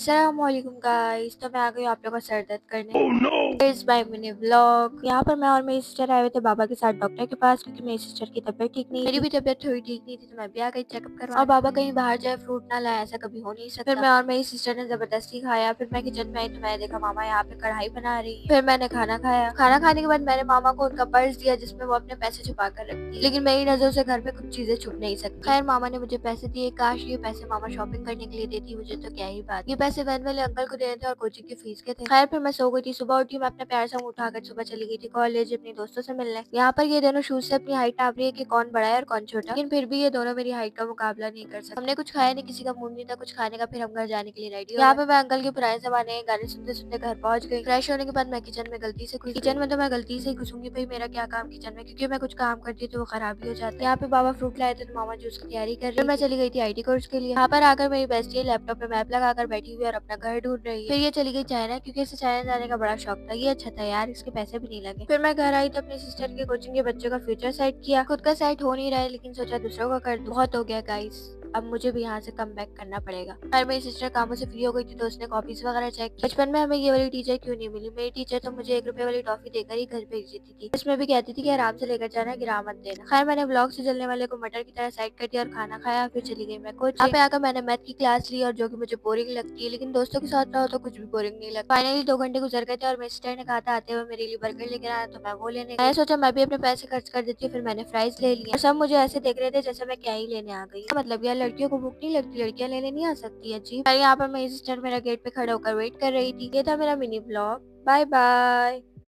अस्सलामुअलैकुम गाइस। तो मैं आ गई हूँ आप लोगों का सर दर्द करने। Oh no! Is my mini vlog. यहाँ पर मैं और मेरी सिस्टर आए हुए थे बाबा के साथ डॉक्टर के पास, क्योंकि मेरी सिस्टर की तबीयत ठीक नहीं, मेरी भी तबीयत थोड़ी ठीक नहीं थी, तो मैं भी आ गई चेकअप करवाने। और बाबा कहीं बाहर जाए फ्रूट ना लाए, ऐसा कभी हो नहीं सकता। फिर मैं और मेरी सिस्टर ने जबरदस्ती खाया। फिर मैं किचन में आई तो मैंने देखा मामा यहाँ पे कढ़ाई बना रही है। फिर मैंने खाना खाया। खाना खाने के बाद मैंने मामा को उनका पर्स दिया जिसमें वो अपने पैसे छुपा कर रखती है, लेकिन मेरी नजरों से घर पे कुछ चीजें छुप नहीं सकती। खैर मामा ने मुझे पैसे दिए। काश ये पैसे मामा शॉपिंग करने के लिए देती मुझे, तो क्या ही बात। ये पैसे वैन वाले अंकल को देने थे और कोचिंग की फीस के थे। खैर फिर मैं सो गई थी। सुबह उठी, मैं अपना प्यार सा मुंह उठाकर सुबह चली गई थी कॉलेज अपनी दोस्तों से मिलने। यहाँ पर ये दोनों शूज से अपनी हाइट नाप रही है कि कौन बड़ा है और कौन छोटा, लेकिन फिर भी ये दोनों मेरी हाइट का मुकाबला नहीं कर सकते। हमने कुछ खाया नहीं, किसी का मूड नहीं था कुछ खाने का। फिर हम घर जाने के लिए रेडी हो गए। यहाँ पे मैं अंकल के पुराने जमाने के गाने सुनते सुनते घर पहुंच गई। फ्रेश होने के बाद मैं किचन में गलती से घुसी। किचन में तो मैं गलती से ही घुसूंगी, भाई मेरा क्या काम किचन में, क्योंकि मैं कुछ काम करती तो वो खराब ही हो जाता है। यहाँ पे बाबा फ्रूट लाए थे तो मामा जूस की तैयारी कर रही थी। मैं चली गई थी आईटी कोर्स के लिए। यहाँ पर आकर मेरी बेस्टी लैपटॉप पे मैप लगाकर बैठी हुई और अपना घर ढूंढ रही है। फिर ये चली गई चाइना, क्योंकि इसे चाइना जाने का बड़ा शौक था। ये अच्छा था यार, इसके पैसे भी नहीं लगे। फिर मैं घर आई तो अपनी सिस्टर के कोचिंग के बच्चों का फ्यूचर सेट किया। खुद का सेट हो नहीं रहा है, लेकिन सोचा दूसरों का कर दूं। बहुत हो गया गाइस, अब मुझे भी यहाँ से कम बैक करना पड़ेगा। और मेरी सिस्टर कामों से फ्री हो गई थी तो उसने कॉपीज वगैरह चेक की। बचपन में हमें ये वाली टीचर क्यों नहीं मिली। मेरी टीचर तो मुझे 1 रुपए वाली टॉफी देकर ही घर भेज देती थी। उसमें भी कहती थी कि आराम से लेकर जाना, गिरा मत देना। खैर मैंने ब्लॉक से जलने वाले को मटर की तरह साइड कर दिया और खाना खाया। फिर चली गई मैं कोचिंग। यहाँ पे आकर मैंने मैथ की क्लास ली, और जो कि मुझे बोरिंग लगती है, लेकिन दोस्तों के साथ रहो तो कुछ भी बोरिंग नहीं लगता। फाइनली 2 घंटे गुजर गए थे और मेरी सिस्टर ने कहा था आते हुए मेरे लिए बर्गर लेकर आया, तो मैं वो लेने गई। सोचा मैं भी अपने पैसे खर्च कर देती हूँ। फिर मैंने फ्राइज ले लिया। सब मुझे ऐसे देख रहे थे जैसे मैं क्या ही लेने आ गई। मतलब यार लड़कियों को भूख नहीं लगती, लड़कियां लेने नहीं आ सकती है जी। यहाँ पर मेरी सिस्टर मेरा गेट पे खड़े होकर वेट कर रही थी। ये था मेरा मिनी ब्लॉग। Bye bye.